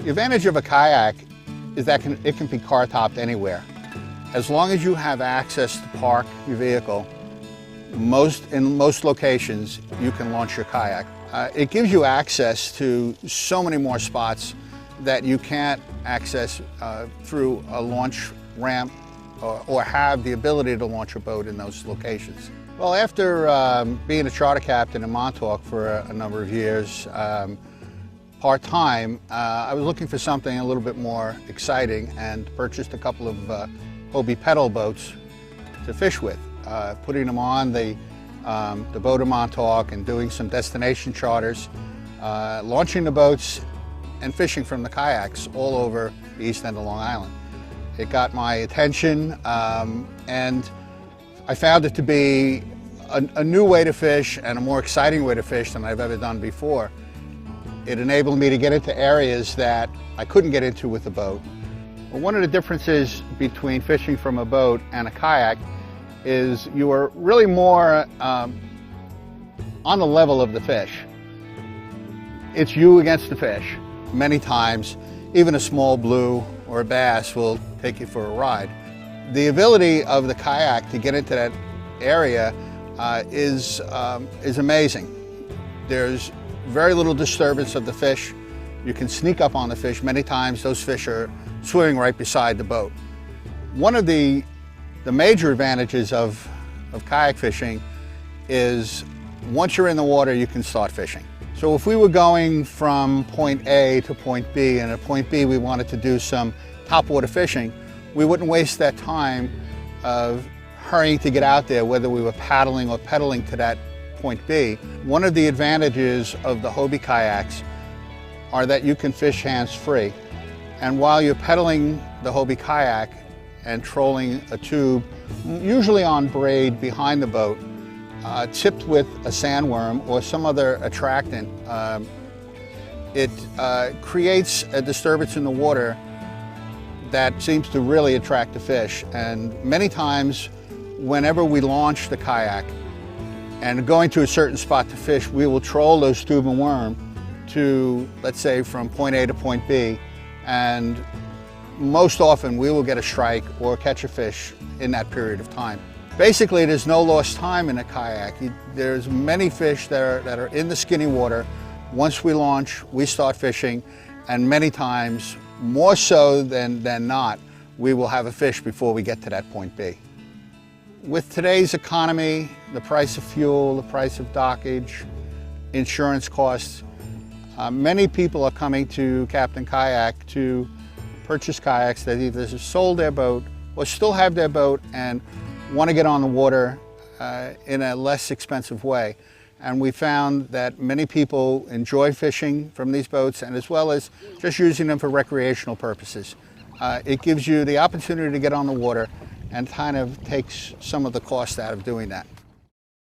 The advantage of a kayak is that it can be car topped anywhere. As long as you have access to park your vehicle, in most locations you can launch your kayak. It gives you access to so many more spots that you can't access through a launch ramp or have the ability to launch a boat in those locations. Well, after being a charter captain in Montauk for a number of years, part-time, I was looking for something a little bit more exciting and purchased a couple of Hobie pedal boats to fish with, putting them on the boat in Montauk and doing some destination charters, launching the boats and fishing from the kayaks all over the east end of Long Island. It got my attention and I found it to be a new way to fish and a more exciting way to fish than I've ever done before. It enabled me to get into areas that I couldn't get into with a boat. Well, one of the differences between fishing from a boat and a kayak is you are really more on the level of the fish. It's you against the fish. Many times, even a small blue or a bass will take you for a ride. The ability of the kayak to get into that area is amazing. There's very little disturbance of the fish. You can sneak up on the fish. Many times those fish are swimming right beside the boat. One of the major advantages of kayak fishing is once you're in the water, you can start fishing. So if we were going from point A to point B, and at point B we wanted to do some topwater fishing, we wouldn't waste that time of hurrying to get out there, whether we were paddling or pedaling to that point B. One of the advantages of the Hobie kayaks are that you can fish hands-free. And while you're pedaling the Hobie kayak and trolling a tube, usually on braid behind the boat, tipped with a sandworm or some other attractant, it creates a disturbance in the water that seems to really attract the fish. And many times, whenever we launch the kayak and going to a certain spot to fish, we will troll those tube and worm to, let's say, from point A to point B, and most often we will get a strike or catch a fish in that period of time. Basically, there's no lost time in a kayak. There's many fish that are in the skinny water. Once we launch, we start fishing, and many times, more so than not, we will have a fish before we get to that point B. With today's economy, the price of fuel, the price of dockage, insurance costs, many people are coming to Captain Kayak to purchase kayaks that either sold their boat or still have their boat and want to get on the water in a less expensive way. And we found that many people enjoy fishing from these boats, and as well as just using them for recreational purposes. It gives you the opportunity to get on the water and kind of takes some of the cost out of doing that.